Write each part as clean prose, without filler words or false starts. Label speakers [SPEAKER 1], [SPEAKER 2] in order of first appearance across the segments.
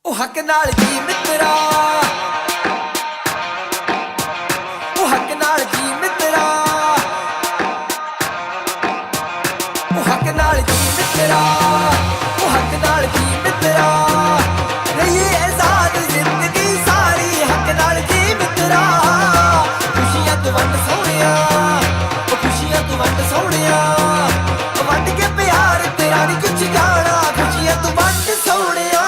[SPEAKER 1] ਉਹ ਹੱਕ ਨਾਲ ਜੀ ਮਿੱਤਰਾ, ਉਹ ਹੱਕ ਨਾਲ ਜੀ ਮਿੱਤਰਾ, ਉਹ ਹੱਕ ਨਾਲ ਜੀ ਮਿੱਤਰਾ, ਉਹ ਹੱਕ ਨਾਲ ਜੀ ਮਿੱਤਰਾ, ਰਹੀਏ ਆਜ਼ਾਦ ਜ਼ਿੰਦਗੀ ਸਾਰੀ ਹੱਕ ਨਾਲ ਜੀ ਮਿੱਤਰਾ। ਖੁਸ਼ੀਆਂ ਤੋਂ ਵੰਡ ਸੋਹਣਿਆ, ਉਹ ਖੁਸ਼ੀਆਂ ਤੋਂ ਵੰਡ ਸੋਹਣਿਆ, ਵੰਡ ਕੇ ਪਿਆਰ ਤੇਰਾ ਨੀ ਕੁਛ ਜਾਣਾ, ਖੁਸ਼ੀਆਂ ਤੋਂ ਵੰਡ ਸੋਹਣਿਆ।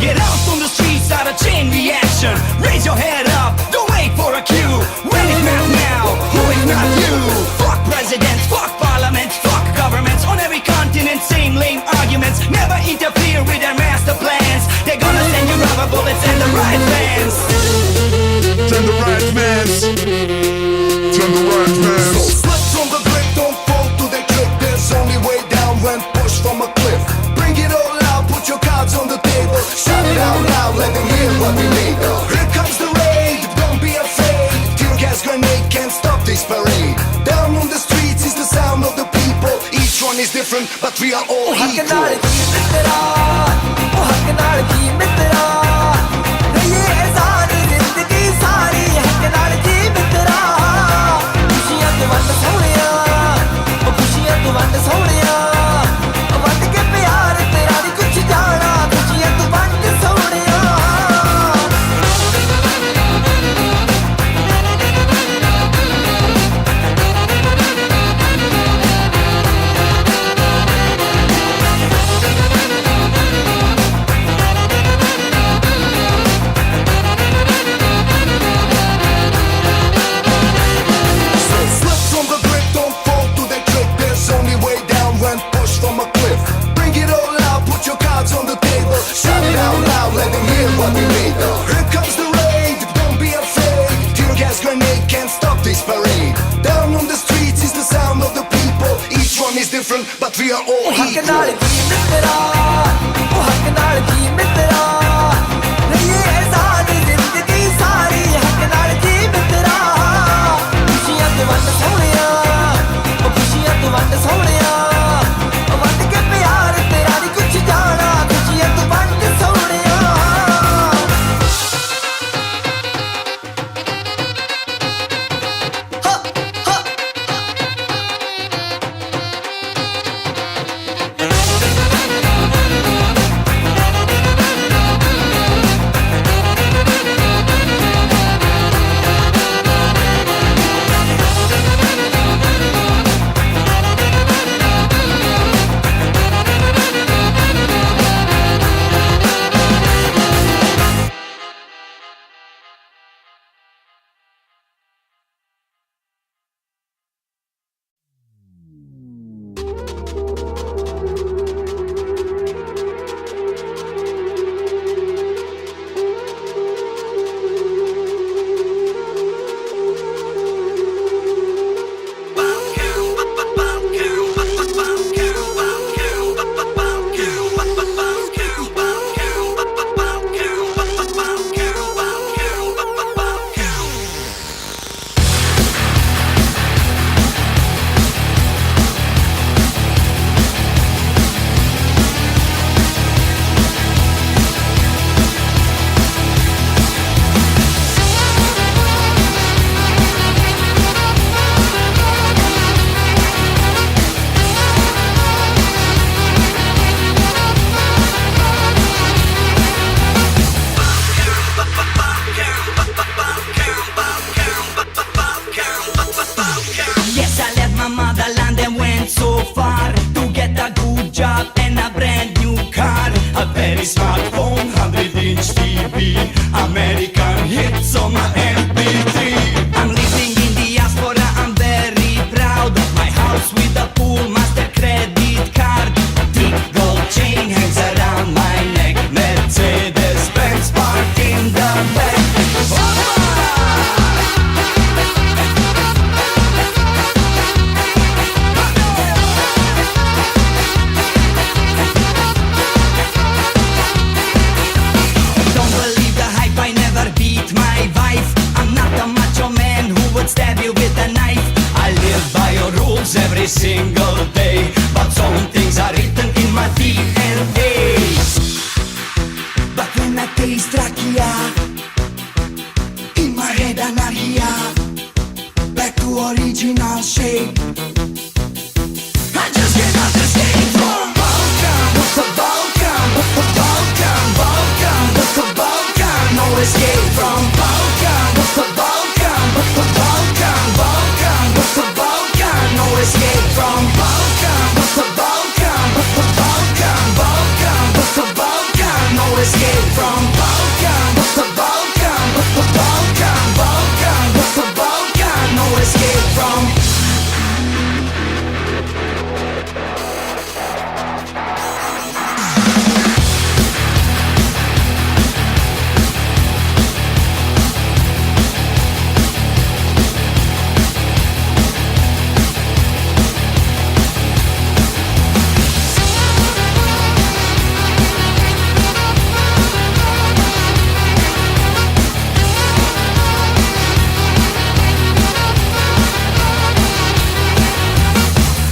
[SPEAKER 2] Get out on the streets, out of chain reaction. Raise your head up, don't wait for a cue. When if not now, who if not you? Fuck presidents, fuck parliaments, fuck governments on every continent, same lame arguments. Never interfere with their master plans. They're gonna send you rubber bullets and the right fans.
[SPEAKER 3] Turn the right mans. Turn the right mans.
[SPEAKER 4] So slip from the grip, don't fall to the clip. There's only way down when pushed from a cliff. Bring it all out, put your cards on the table. Shout it out loud, let them hear what we made of. Here comes the raid, don't be afraid. Tear gas grenade can't stop this parade. Down on the streets is the sound of the people. Each one is different, but we are all
[SPEAKER 1] ਉਹ ਹੱਕ
[SPEAKER 4] equal.
[SPEAKER 1] ਨਾਲ ਜੀ ਮਿੱਤਰਾ, ਉਹ ਹੱਕ ਨਾਲ ਜੀ ਮਿੱਤਰਾ, ਰਹੀਏ ਆਜ਼ਾਦ ਜ਼ਿੰਦਗੀ ਸਾਰੀ ਹੱਕ ਨਾਲ ਜੀ ਮਿੱਤਰਾ। ਖੁਸ਼ੀਆਂ ਤੋਂ ਵੰਡ ਸੋਹਣਿਆ, ਉਹ ਖੁਸ਼ੀਆਂ ਤੋਂ ਵੰਡ ਸੋਹਣਿਆ, ਵੰਡ ਕੇ ਪਿਆਰ ਤੇਰਾ ਨੀ ਕੁਛ ਜਾਣਾ, ਖੁਸ਼ੀਆਂ ਤੋਂ ਵੰਡ ਸੋਹਣਿਆ।
[SPEAKER 4] So slip from the grip, don't fall to the clip. There's only way down when pushed from a cliff. Bring it all out, put your cards on the table. Shout it out loud, let them hear what we made of. Here comes the raid, don't be afraid. Tear gas grenade can't stop this parade. Down on the streets is the sound of the people. Each one is different, but we are all
[SPEAKER 1] ਉਹ ਹੱਕ ਨਾਲ
[SPEAKER 4] equal.
[SPEAKER 1] ਜੀ ਮਿੱਤਰਾ, ਉਹ ਹੱਕ ਨਾਲ ਜੀ ਮਿੱਤਰਾ, ਰਹੀਏ ਆਜ਼ਾਦ ਜ਼ਿੰਦਗੀ ਸਾਰੀ ਹੱਕ ਨਾਲ ਜੀ ਮਿੱਤਰਾ। ਖੁਸ਼ੀਆਂ ਤੋਂ ਵੰਡ ਸੋਹਣਿਆ, ਉਹ ਖੁਸ਼ੀਆਂ ਤੋਂ ਵੰਡ ਸੋਹਣਿਆ, ਵੰਡ ਕੇ ਪਿਆਰ ਤੇਰਾ ਨੀ ਕੁਛ ਜਾਣਾ, ਖੁਸ਼ੀਆਂ ਤੋਂ ਵੰਡ ਸੋਹਣਿਆ।
[SPEAKER 2] a knife. I live by your rules every single day, but some things are written in my DNA. But when I taste rakia, in my head anarchia, back to original shape. I just cannot escape from Balkan, Balkan, Balkan, Balkan, Balkan. No escape from Balkan, Balkan, Balkan, Balkan, Balkan. No escape from Balkan, Balkan, Balkan, Balkan, Balkan. No escape from Balkan, Balkan, Balkan, Balkan, Balkan. No escape from.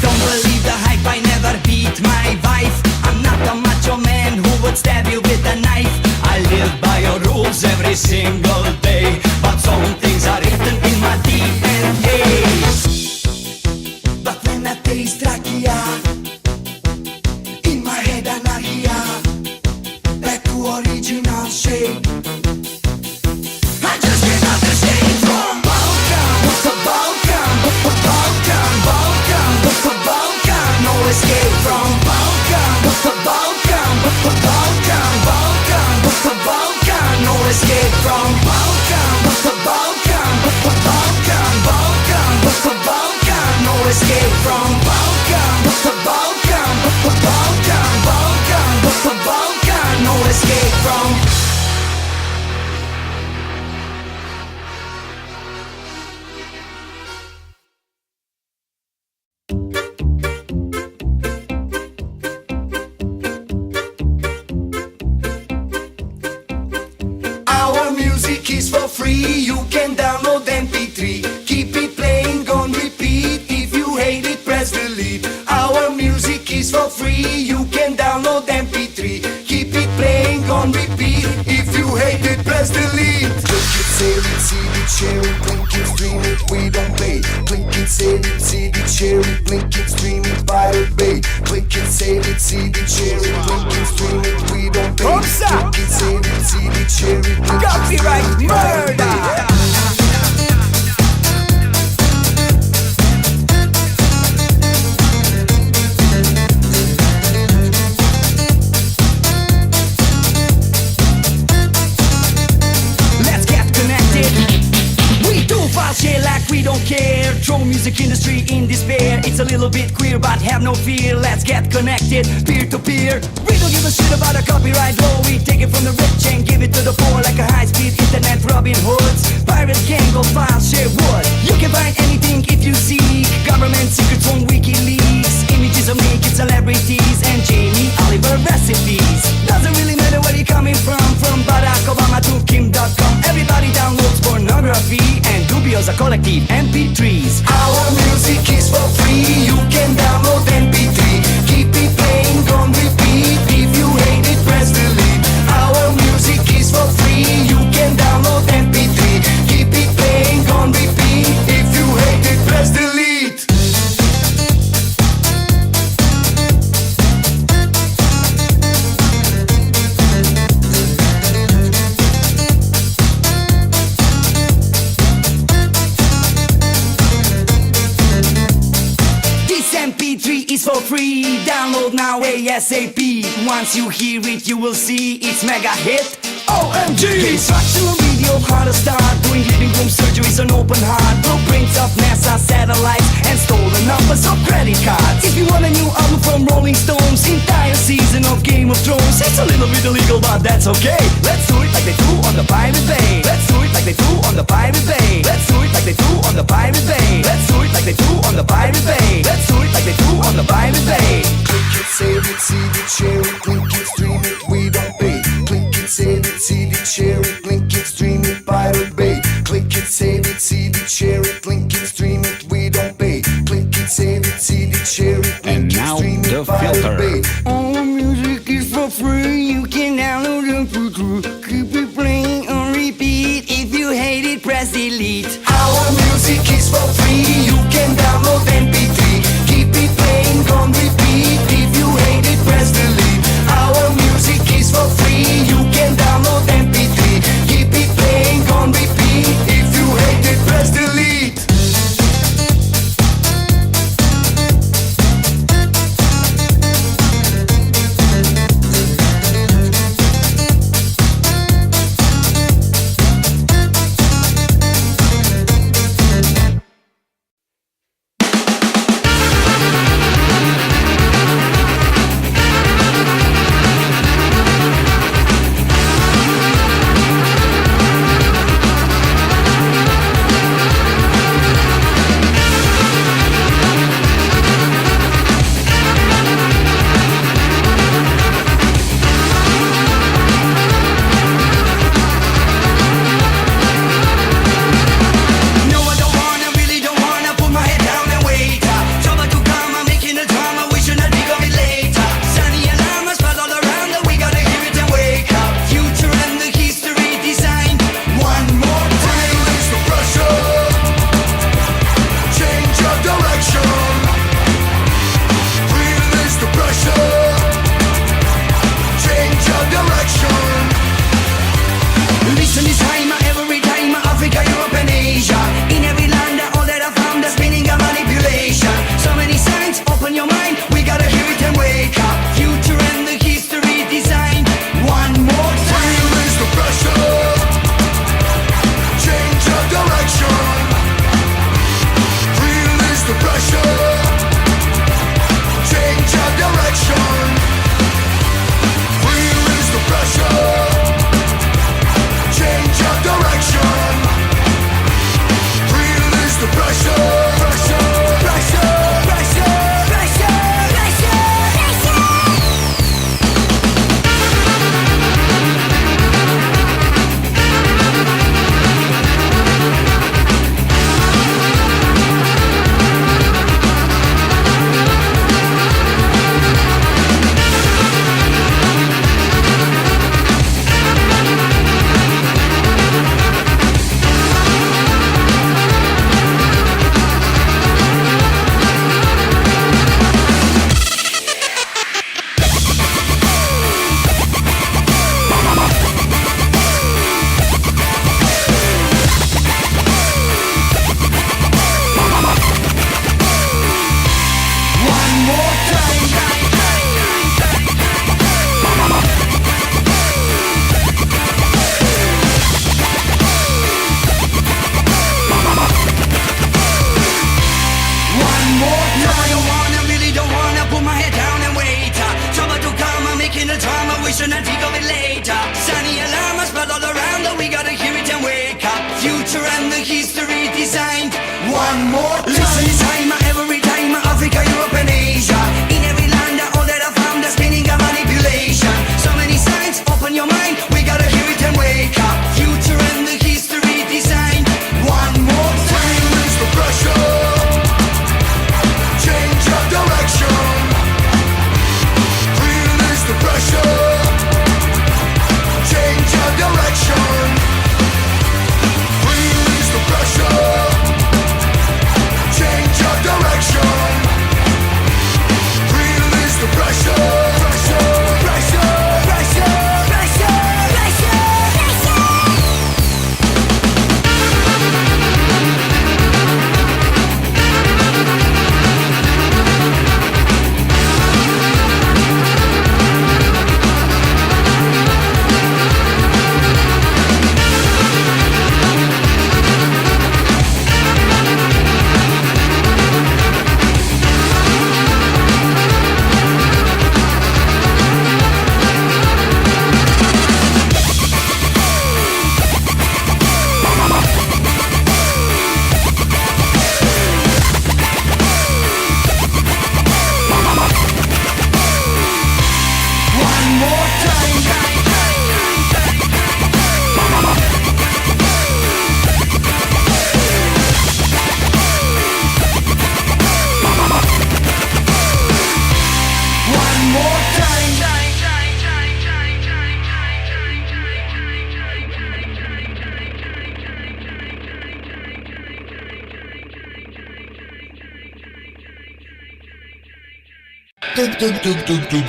[SPEAKER 2] Don't believe the hype, I never beat my wife. I'm not a macho man who would stab you with a knife. I live by your rules every single day, but some things are written in my DNA. But when I taste rakia, in my head anarchia, back to original shape. I just cannot escape from Balkan, Balkan, Balkan, Balkan, Balkan. No escape from Balkan, Balkan, Balkan, Balkan, Balkan. No escape from Balkan, Balkan, Balkan, Balkan, Balkan. No escape from Balkan, Balkan, Balkan, Balkan, Balkan. No escape from.
[SPEAKER 4] Our music is for free, you can download MP3. Keep it playing on repeat, if you hate it press delete. Our music is for free, you can download MP3. Keep it playing on repeat, if you hate it press delete. Click it, save it, CD, share it, blink it, stream it, we don't pay. Click it, save it, CD, share it, blink it, stream it, Pirate Bay. Click it, save it, CD, share it, blink it, stream it, we don't pay.
[SPEAKER 2] Oops,
[SPEAKER 4] Click it, save it, CD, share it, blink it,
[SPEAKER 2] Copyright
[SPEAKER 4] stream it, Pirate Bay.
[SPEAKER 2] murder. Let's get connected. We do fast shit like we don't care. Throw music industry in despair. It's a little bit queer, but have no fear. Let's get connected, peer to peer. We don't give a shit about a copyright law. We take it from the rich and give it to the poor like a high-speed internet Robin Hoods. Pirate gang go fast share wood. You can find anything if you seek. Government secrets on WikiLeaks. Images of naked celebrities and Jamie Oliver recipes. Doesn't really matter where you're coming from Barack Obama to Kim.com. Everybody downloads pornography and Dubios are collective MP3s.
[SPEAKER 4] Our music is for free, you can download MP3. Keep it playing on repeat, if you hate it press delete. Our music is for free, you can download MP3. Keep it playing on repeat, if you hate it press delete.
[SPEAKER 2] This MP3 is for free. Download now ASAP. Once you hear it, you will see it's mega hit. OMG! Instructional video of how to start doing living room surgeries on open heart. Blueprints of NASA satellites and stolen numbers of credit cards. If you want a new album from Rolling Stones, entire season of Game of Thrones, it's a little bit illegal, but that's okay. Let's do it like they do on the Pirate Bay. Let's do it like they do on the Pirate Bay. Let's do it like they do on the Pirate Bay. Let's do it like they do on the Pirate Bay. Let's do it like they do on the Pirate Bay.
[SPEAKER 4] Click it, save it, see it, share it, blink it, stream it, we don't pay. Click it, save it, see it, share it, blink it, stream it, Pirate Bay. Click it, save it, see it, share it, blink it, stream it,
[SPEAKER 2] taking the time and we should not think of it later. Sunny alarms spread all around that we gotta hear it and wake up. Future and the history designed. One more time. Listen time, every time, Africa, Europe and Asia. In every land, all that I found, the spinning of manipulation. So many signs, open your mind, we gotta hear it and wake up. Future and the history designed. One more time.
[SPEAKER 4] Release the pressure. Change your direction. Release the pressure. Change your direction. Release the pressure. Change your direction. Release the pressure. Pressure, pressure, pressure, pressure, pressure,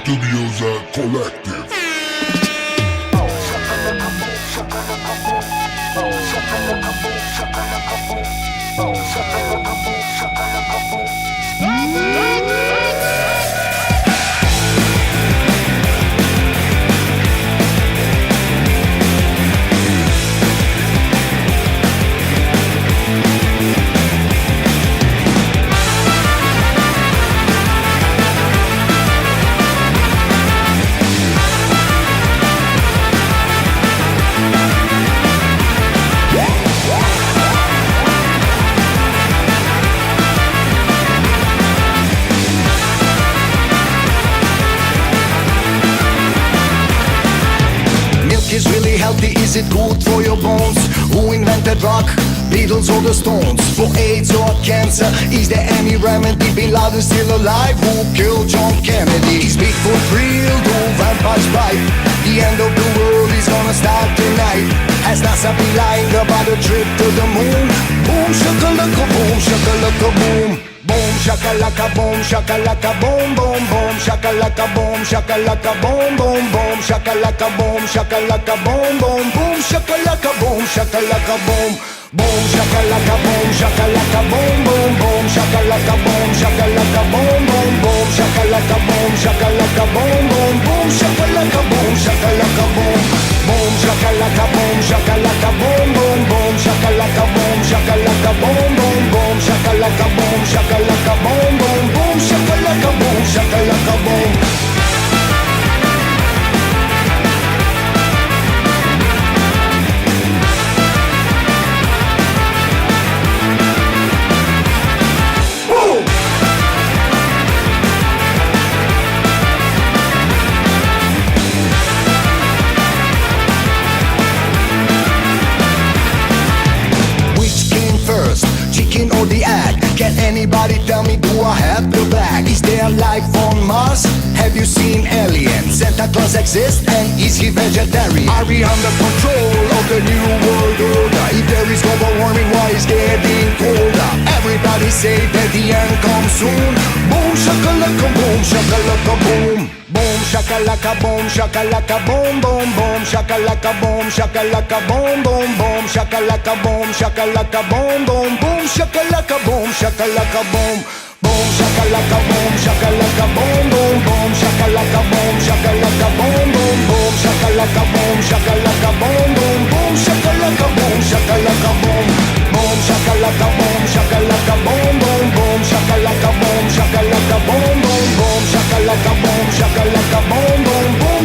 [SPEAKER 3] Studios Collective.
[SPEAKER 4] Is really healthy, is it good for your bones? Who invented rock? Beatles or the Stones? For AIDS or cancer, is there any remedy? Bin Laden still alive? Who killed John Kennedy? Is Bigfoot real? Do vampires bite? The end of the world is gonna start tonight. Has NASA been lying about a trip to the moon? Boom shakalaka boom shakalaka boom. Boom shakalaka boom shakalaka boom boom boom shakalaka boom shakalaka boom boom boom shakalaka boom shakalaka boom boom boom shakalaka boom shakalaka boom. Boom shakalaka boom shakalaka boom boom boom shakalaka boom shakalaka boom boom boom shakalaka boom shakalaka boom boom boom shakalaka boom shakalaka boom. Boom shakalaka boom shakalaka boom boom boom shakalaka boom shakalaka boom boom boom shakalaka boom shakalaka boom boom boom shakalaka boom shakalaka boom. Or the egg? Can anybody tell me, do I have the bag? Is there life on Mars? Have you seen aliens? Santa Claus exists and is he vegetarian? Are we under control of the new world order? If there is global warming, why is getting colder? Everybody say that the end comes soon. Boom shakalaka boom shakalaka boom. Boom shakalaka boom shakalaka boom boom boom shakalaka boom shakalaka boom boom boom shakalaka boom shakalaka boom boom boom shakalaka boom shakalaka boom. Boom shakalaka boom shakalaka boom boom boom shakalaka boom shakalaka boom boom boom shakalaka boom shakalaka boom boom boom shakalaka boom shakalaka boom. Boom shakalaka boom shakalaka boom boom boom shakalaka boom shakalaka boom boom boom shakalaka boom shakalaka boom boom boom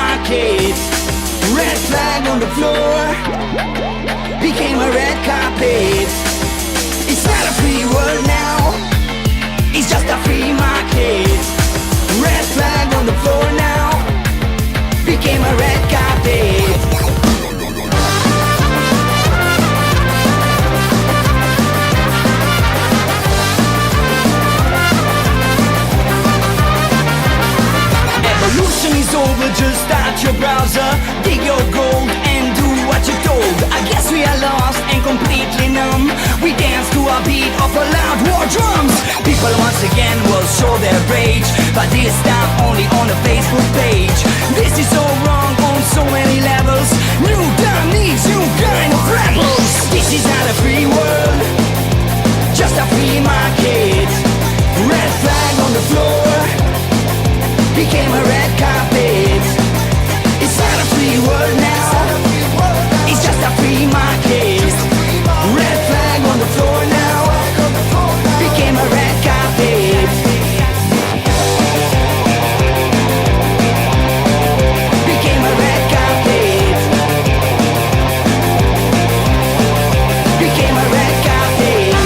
[SPEAKER 2] market. Red flag on the floor became a red carpet. It's not a free world now, it's just a free market. Red flag on the floor now became a red carpet. Evolution is over, just start your browser, dig your gold and do what you're told. I guess we are lost and completely numb. We dance to a beat of a loud war drums. People once again will show their rage, but this time only on a Facebook page. This is so wrong on so many levels. New time needs new kind of rebels. This is not a free world, just a free market. Red flag on the floor became a red carpet. It's not a free world now, it's just a free market. Red flag on the floor now became a red carpet. Became a red carpet. Became a red carpet.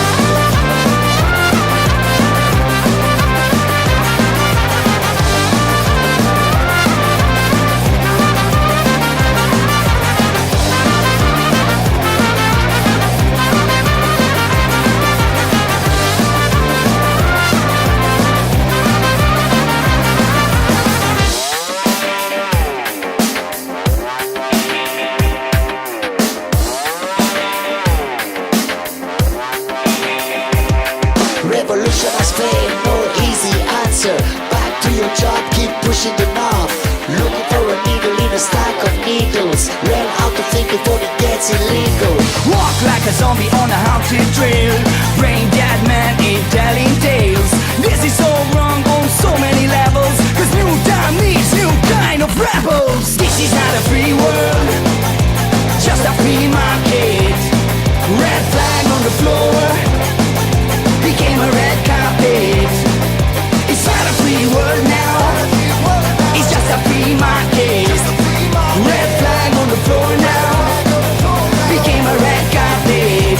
[SPEAKER 5] Revolution has failed, no easy answer. Back to your job, keep pushing the knob. Looking for a needle in a stack of needles. Learn how to think before it gets illegal.
[SPEAKER 2] Walk like a zombie on a haunted trail. Brain dead man ain't telling tales. This is so wrong on so many levels, cause new time needs new kind of rebels. This is not a free world, just a free market. Red flag on the floor became a red carpet. It's not a free world now, it's just a free market. Red flag on the floor now became a red carpet.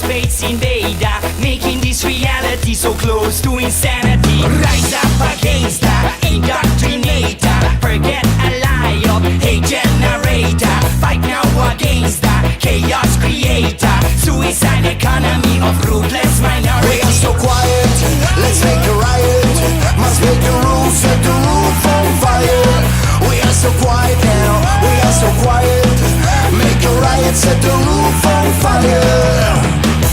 [SPEAKER 2] space invader, making this reality so close to insanity. Rise up against the indoctrinator, forget a lie of hate generator. Fight now against the chaos creator, suicide economy of ruthless minority.
[SPEAKER 4] We are so quiet, let's make a riot. Must make the rules, set the roof on fire. We are so quiet now, we are so quiet. Make a riot, set the roof on fire.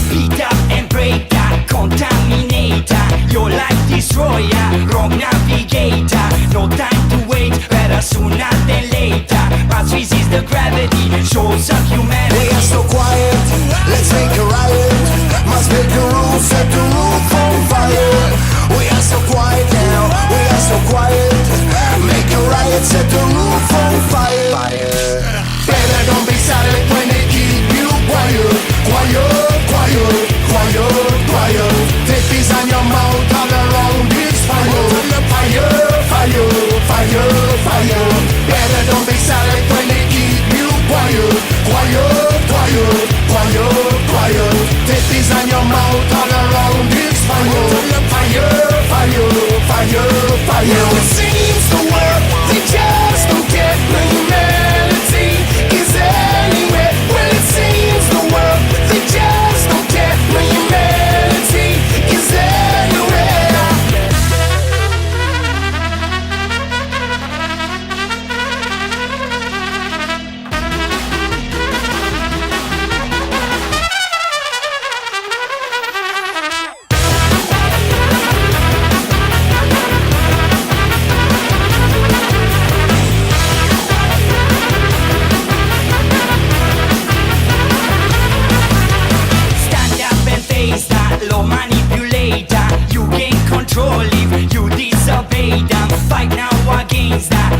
[SPEAKER 2] Beat up and break that contaminator, your life destroyer, wrong navigator. No time to wait, better sooner than later. Must resist the gravity, show some humanity.
[SPEAKER 4] We are so quiet, let's make a riot. Must make the rules, set the roof on fire.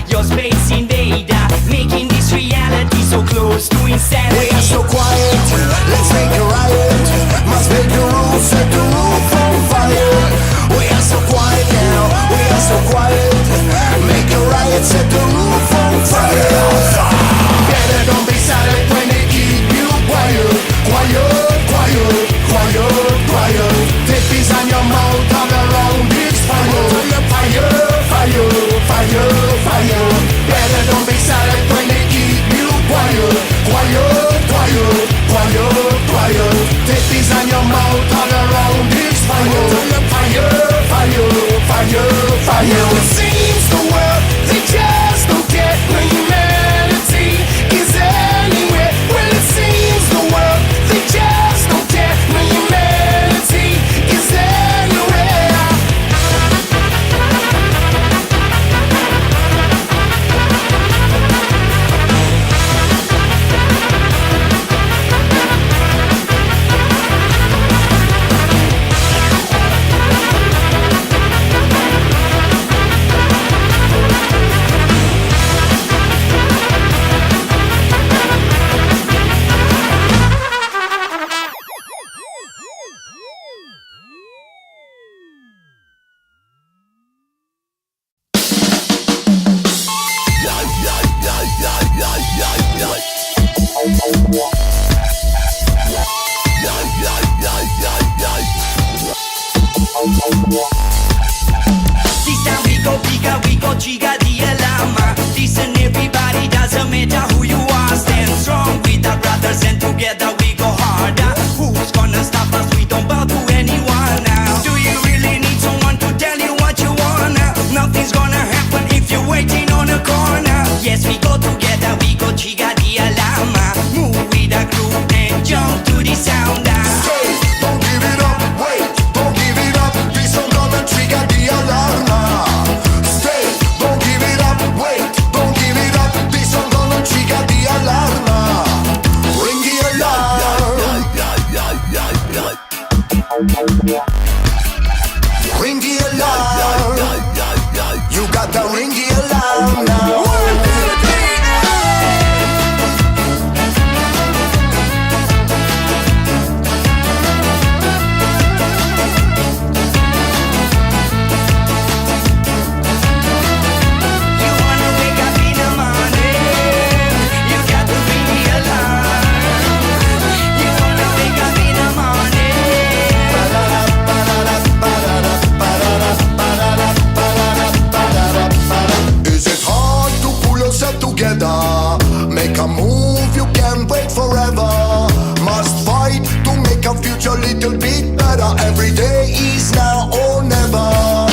[SPEAKER 2] your space invader, making this reality so close to insanity.
[SPEAKER 4] We are so quiet, let's make a riot. Must make the rules, set the roof on fire. We are so quiet now, we are so quiet. Make a riot, set the roof on fire. Better don't be silent when they keep you quiet. Quiet, quiet, quiet, quiet. Take peace on your mouth, all around this fire. Fire, fire, fire, fire. Better don't be silent when they keep you quiet. Quiet, quiet, quiet, quiet. Take peace on your mouth, all around this fire. Fire, fire, fire, fire. It seems the world, they just don't get when humanity is anywhere. Well, it seems the world, they just don't get when humanity is anywhere.
[SPEAKER 2] This time we go giga the alarm. Listen everybody, doesn't matter who you are. Stand strong with our brothers and together we go harder. Who's gonna stop us? We don't bow to anyone now. Do you really need someone to tell you what you want? Nothing's gonna happen if you're waiting on a corner. Yes, we go together, we go giga the alarm. Move with a groove and jump to the sound.
[SPEAKER 4] Hey, don't give it up, wait, don't give it up. This one gonna trigger the alarm. Stay, don't give it up, wait, don't give it up. This one gonna trigger the alarm. Ring the alarm. Ring the alarm. You got to ring the alarm now.
[SPEAKER 2] You wanna wake up in the morning, you got to ring the alarm. You wanna wake up in the
[SPEAKER 4] Is it hard to pull yourself together? Make a move, you can't wait forever. Must fight to make a future little bit better. Every day is now or never.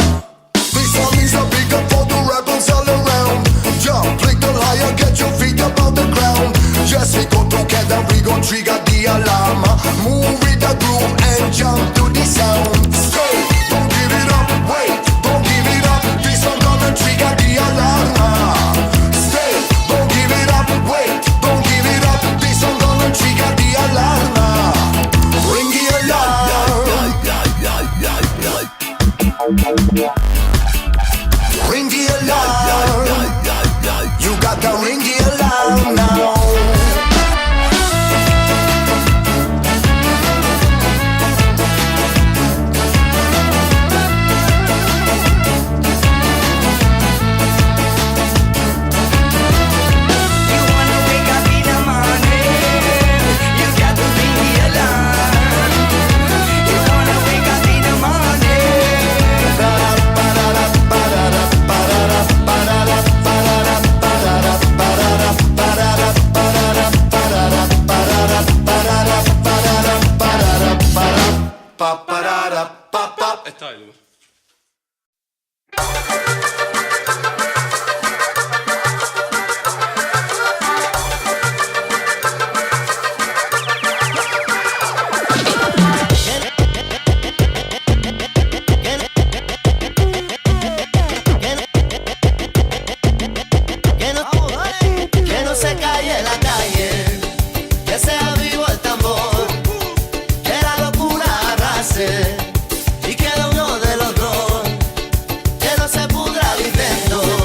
[SPEAKER 4] This one is a big up for the rebels all around. Jump little higher, get your feet above the ground. Yes, we go together, we gon' trigger the alarm. Move with the groove and jump to the sound. Stay, don't give it up, wait, don't give it up. This one gonna trigger the alarm. Stay, don't give it up, wait, don't give it up. This one gonna trigger the alarm. Ring the alarm. Ring the alarm. You got to ring the alarm now.
[SPEAKER 2] You wanna wake up in the morning, you got to ring the alarm. You wanna wake up in the
[SPEAKER 6] Está bien.
[SPEAKER 5] Que no se calle la calle, que sea vivo el tambor, que la locura arrase y quede uno de los dos, que no se pudra viviendo.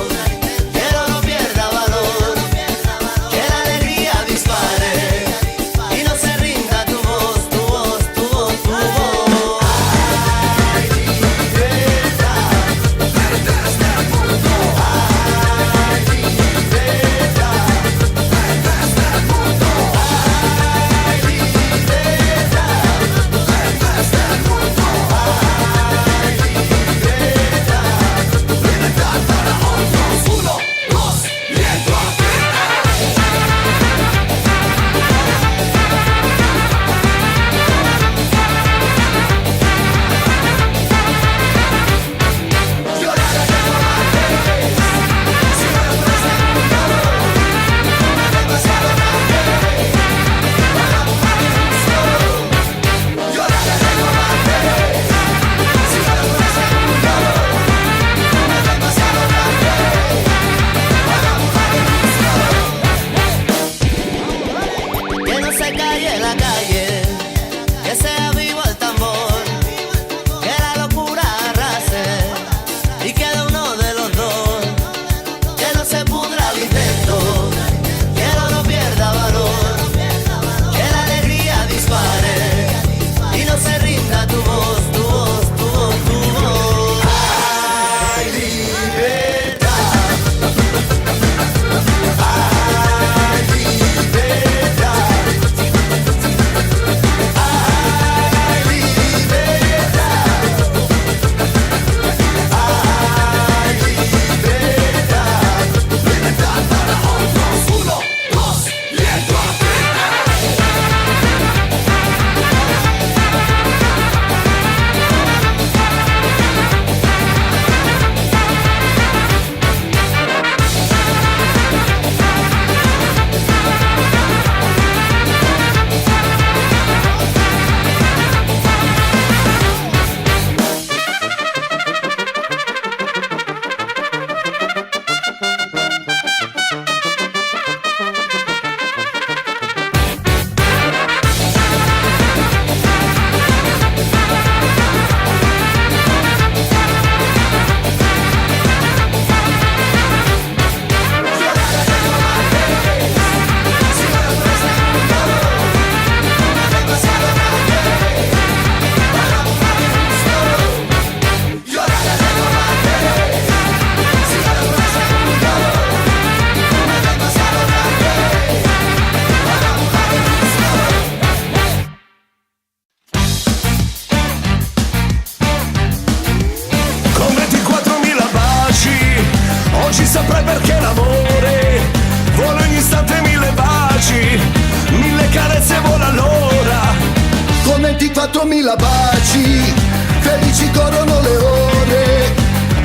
[SPEAKER 4] 24.000 baci, felici corrono le ore,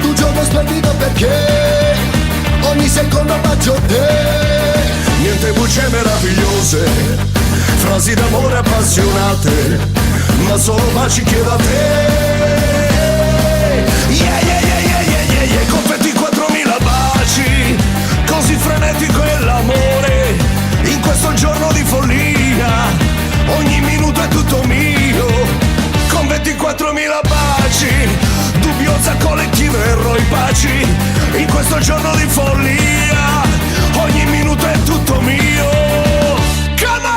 [SPEAKER 4] tu giorno splendido perché ogni secondo bacio te. Niente bugie meravigliose, frasi d'amore appassionate, ma solo baci chiedo a te. Yeah, yeah, yeah, yeah, yeah, yeah, yeah. Con 24.000 baci, così frenetico è l'amore, in questo giorno di follia, ogni minuto è tutto mio. Con 24.000 baci, dubbiosa collettiva eroi paci, in questo giorno di follia, ogni minuto è tutto mio. Come on!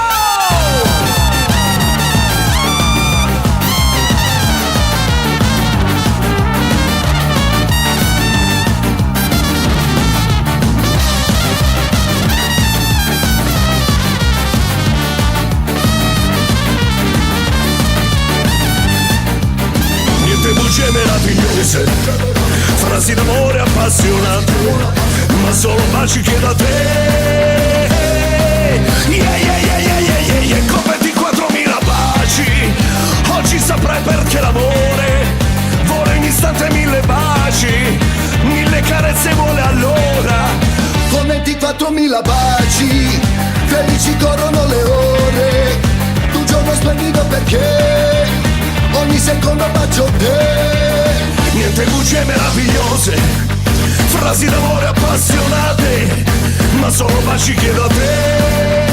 [SPEAKER 4] Bugie meravigliose, frasi d'amore appassionate, ma solo baci chiedo a te. Yeah, yeah, yeah, yeah, yeah, yeah, yeah. Con 24.000 baci, oggi saprai perché l'amore vuole in istante 1000 baci, 1000 carezze vuole allora. Con 24.000 baci, felici corrono le ore, tu giorno splendido perché ogni secondo bacio te. Niente bugie meravigliose, frasi d'amore appassionate, ma solo baci chiedo a te.